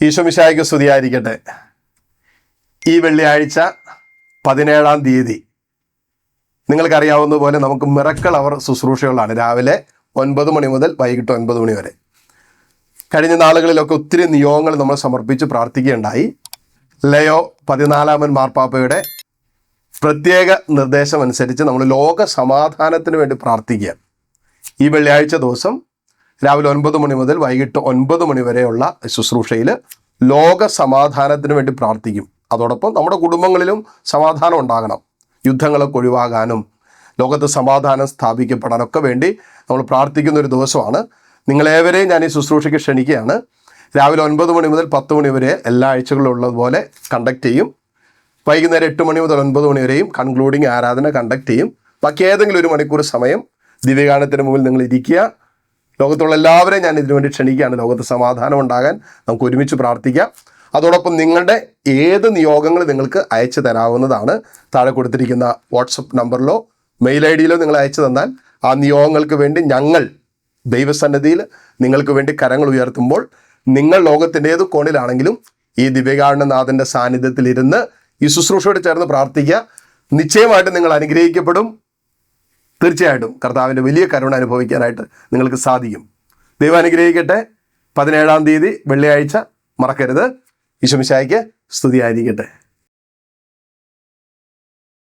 ഈശോമിശിഹായ്ക്ക് സ്തുതിയായിരിക്കട്ടെ. ഈ വെള്ളിയാഴ്ച 17-ാം തീയതി നിങ്ങൾക്കറിയാവുന്ന പോലെ നമുക്ക് മിറക്കിൾ അവർ ശുശ്രൂഷകളാണ്. രാവിലെ 9 മണി മുതൽ വൈകിട്ട് 9 മണി വരെ. കഴിഞ്ഞ നാളുകളിലൊക്കെ ഒത്തിരി നിയോഗങ്ങൾ നമ്മൾ സമർപ്പിച്ച് പ്രാർത്ഥിക്കുകയുണ്ടായി. ലയോ 14-ാമൻ മാർപ്പാപ്പയുടെ പ്രത്യേക നിർദ്ദേശം അനുസരിച്ച് നമ്മൾ ലോക സമാധാനത്തിന് വേണ്ടി പ്രാർത്ഥിക്കുക. ഈ വെള്ളിയാഴ്ച ദിവസം രാവിലെ 9 മണി മുതൽ വൈകിട്ട് 9 മണി വരെയുള്ള ശുശ്രൂഷയിൽ ലോക സമാധാനത്തിന് വേണ്ടി പ്രാർത്ഥിക്കും. അതോടൊപ്പം നമ്മുടെ കുടുംബങ്ങളിലും സമാധാനം ഉണ്ടാകണം, യുദ്ധങ്ങളൊക്കെ ഒഴിവാകാനും ലോകത്ത് സമാധാനം സ്ഥാപിക്കപ്പെടാനൊക്കെ വേണ്ടി നമ്മൾ പ്രാർത്ഥിക്കുന്ന ഒരു ദിവസമാണ്. നിങ്ങളേവരെയും ഞാൻ ഈ ശുശ്രൂഷയ്ക്ക് ക്ഷണിക്കുകയാണ്. രാവിലെ 9 മണി മുതൽ 10 മണി വരെ എല്ലാ ആഴ്ചകളിലും ഉള്ളതുപോലെ കണ്ടക്ട് ചെയ്യും. വൈകുന്നേരം 8 മണി മുതൽ 9 മണി വരെയും കൺക്ലൂഡിങ് ആരാധന കണ്ടക്ട് ചെയ്യും. ബാക്കി ഏതെങ്കിലും ഒരു മണിക്കൂർ സമയം ദിവ്യഗാനത്തിന് മുമ്പിൽ നിങ്ങൾ ഇരിക്കുക. ലോകത്തുള്ള എല്ലാവരെയും ഞാൻ ഇതിനുവേണ്ടി ക്ഷണിക്കുകയാണ്. ലോകത്ത് സമാധാനം ഉണ്ടാകാൻ നമുക്ക് ഒരുമിച്ച് പ്രാർത്ഥിക്കാം. അതോടൊപ്പം നിങ്ങളുടെ ഏത് നിയോഗങ്ങൾ നിങ്ങൾക്ക് അയച്ചു തരാവുന്നതാണ്. താഴെ കൊടുത്തിരിക്കുന്ന വാട്സപ്പ് നമ്പറിലോ മെയിൽ ID-യിലോ നിങ്ങൾ അയച്ചു തന്നാൽ ആ നിയോഗങ്ങൾക്ക് വേണ്ടി ഞങ്ങൾ ദൈവസന്നിധിയിൽ നിങ്ങൾക്ക് വേണ്ടി കരങ്ങൾ ഉയർത്തുമ്പോൾ നിങ്ങൾ ലോകത്തിൻ്റെ ഏത് കോണിലാണെങ്കിലും ഈ ദിവ്യകാരുണ്യനാഥൻ്റെ സാന്നിധ്യത്തിൽ ഇരുന്ന് ഈ ശുശ്രൂഷയോട് ചേർന്ന് പ്രാർത്ഥിക്കുക. നിശ്ചയമായിട്ടും നിങ്ങൾ അനുഗ്രഹിക്കപ്പെടും. തീർച്ചയായിട്ടും കർത്താവിൻ്റെ വലിയ കരുണ അനുഭവിക്കാനായിട്ട് നിങ്ങൾക്ക് സാധിക്കും. ദൈവം അനുഗ്രഹിക്കട്ടെ. 17-ാം തീയതി വെള്ളിയാഴ്ച മറക്കരുത്. ഈശോമിശിഹായ്ക്ക് സ്തുതിയായിരിക്കട്ടെ.